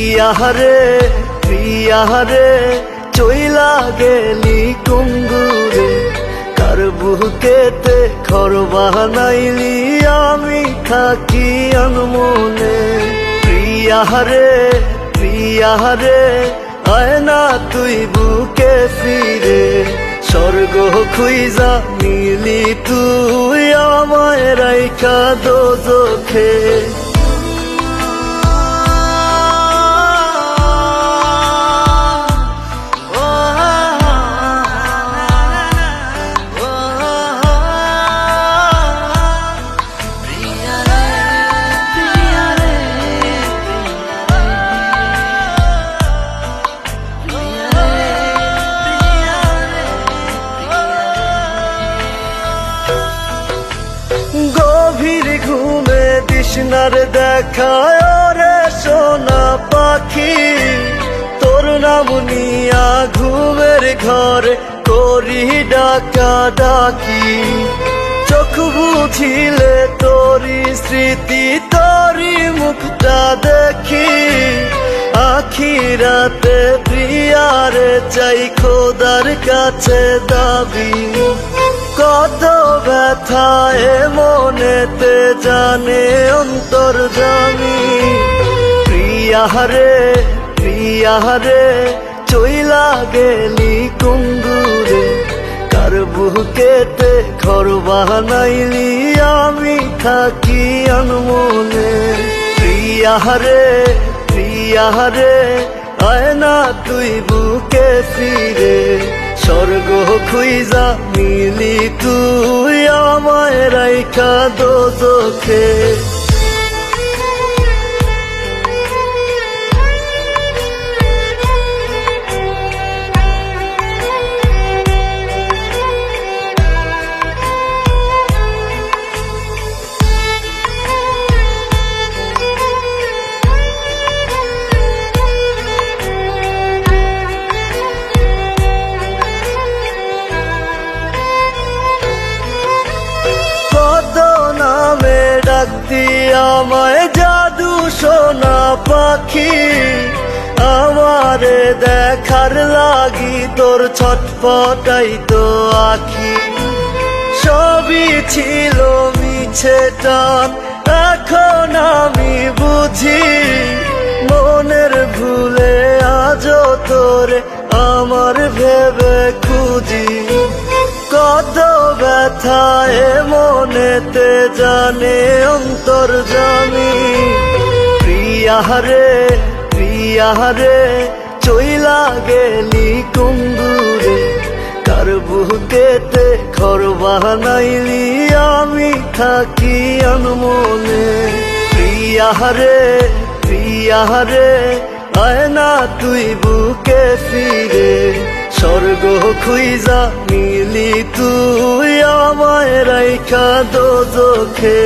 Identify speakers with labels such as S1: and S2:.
S1: প্রিয়ারে প্রিয়ারে চইলা গেলি কুঙ্গুরে, কার বুকেতে ঘর বানাইলি আমি থাকি আনমনে। প্রিয়ারে প্রিয়ারে আয় না তুই বুকে ফিরে, স্বর্গ খুইজা মিলি তুই আমায় রাইখা দোজখে। গভীর ঘুমে তৃষ্ণার দেখায় রে সোনা পাখি, তোর নাম নিয়া ঘুমের ঘরে করি ডাকা ডাকি। চোখ বুঝিলে তোরি স্মৃতি তোরি মুখটা দেখি, আখি রাতে প্রিয়ারে চাই খোদার কাছে দাবি। কত ব্যথায় মনেতে জানে অন্তর্যামী, প্রিয়ারে প্রিয়ারে চইলা গেলি কুঙ্গুরে, কার বুকেতে ঘর বানাইলি আমি থাকি আনমনে। প্রিয়ারে প্রিয়ারে আয় না তুই বুকে ফিরে, স্বর্গ খুইজা মিলি তুই আমায় রাইখা দোজখে। ডাকতি আমায় জাদু সোনা পাখি, আমারে দেখার লাগি তোর ছটফটাই তো আখি। সবই ছিল মিছে টান এখন আমি বুঝি, মনের ভুলে আজও তোরে আমার ভেবে খুঁজি। কত ব্যথায় মনেতে জানে অন্তর্যামী, প্রিয়ারে প্রিয়ারে চইলা গেলি কুঙ্গুরে, কার বুকেতে ঘর বানাইলি আমি থাকি আনমনে। প্রিয়ারে প্রিয়ারে আয় না তুই বুকে ফিরে, স্বর্গ খুইজা মিলি তুই আমায় রাইখা দোজখে।